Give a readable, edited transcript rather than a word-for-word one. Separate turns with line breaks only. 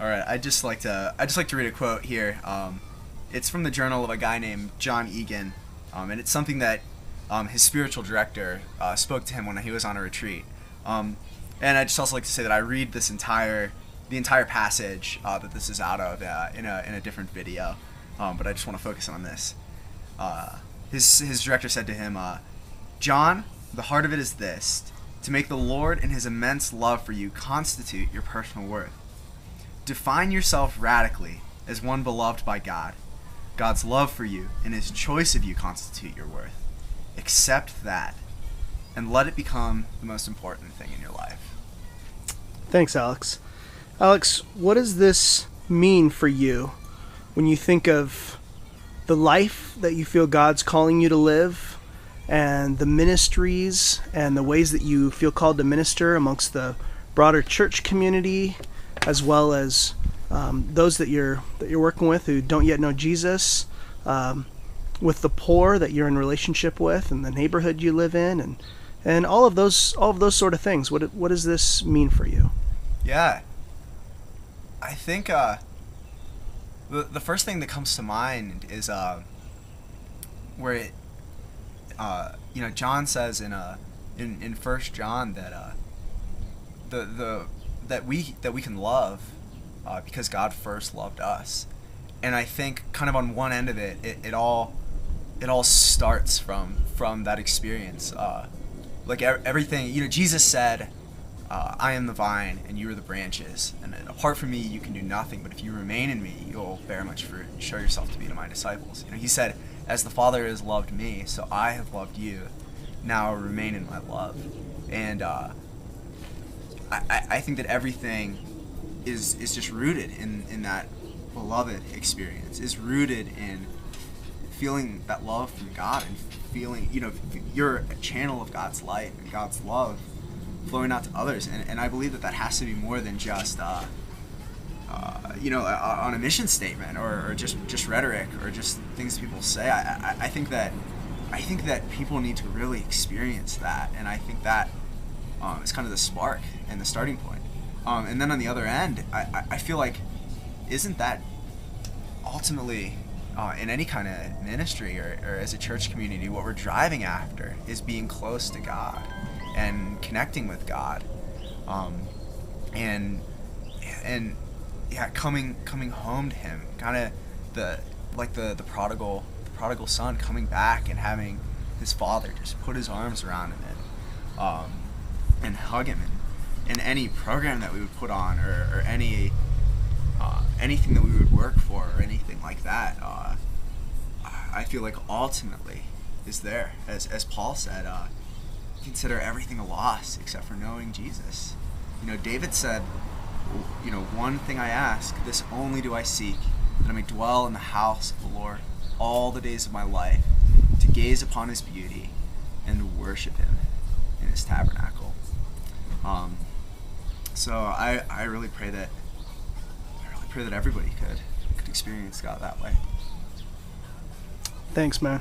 All right, I just like to read a quote here. It's from the journal of a guy named John Egan, and it's something that his spiritual director spoke to him when he was on a retreat. And I just also like to say that I read the entire passage that this is out of in a different video, but I just want to focus on this. His director said to him, John, the heart of it is this: to make the Lord and His immense love for you constitute your personal worth. Define yourself radically as one beloved by God. God's love for you and His choice of you constitute your worth. Accept that, and let it become the most important thing in your life.
Thanks, Alex. Alex, what does this mean for you when you think of the life that you feel God's calling you to live, and the ministries and the ways that you feel called to minister amongst the broader church community, as well as those that you're working with who don't yet know Jesus, with the poor that you're in relationship with, and the neighborhood you live in, and all of those sort of things? What does this mean for you?
Yeah, I think the first thing that comes to mind is where it John says in First John that that we can love because God first loved us. And I think kind of on one end of it all starts from that experience. Like everything, Jesus said, I am the vine and you are the branches, and apart from me you can do nothing, but if you remain in me you'll bear much fruit and show yourself to be my disciples. He said, as the Father has loved me, so I have loved you, now remain in my love. And I think that everything is just rooted in that beloved experience, is rooted in feeling that love from God, and feeling, you're a channel of God's light and God's love flowing out to others. And I believe that has to be more than just on a mission statement or just rhetoric or just things people say. I think that people need to really experience that, and I think that is kind of the spark and the starting point. And then on the other end, I feel like, isn't that ultimately in any kind of ministry or as a church community, what we're driving after is being close to God and connecting with God, and coming home to Him, kind of the prodigal son coming back and having his father just put his arms around him and hug him. And any program that we would put on or any anything that we would work for or anything like that, I feel like ultimately is there, as Paul said, consider everything a loss except for knowing Jesus. David said, one thing I ask, this only do I seek, that I may dwell in the house of the Lord all the days of my life, to gaze upon His beauty and to worship Him in His tabernacle. So I really pray that everybody could experience God that way.
Thanks, man.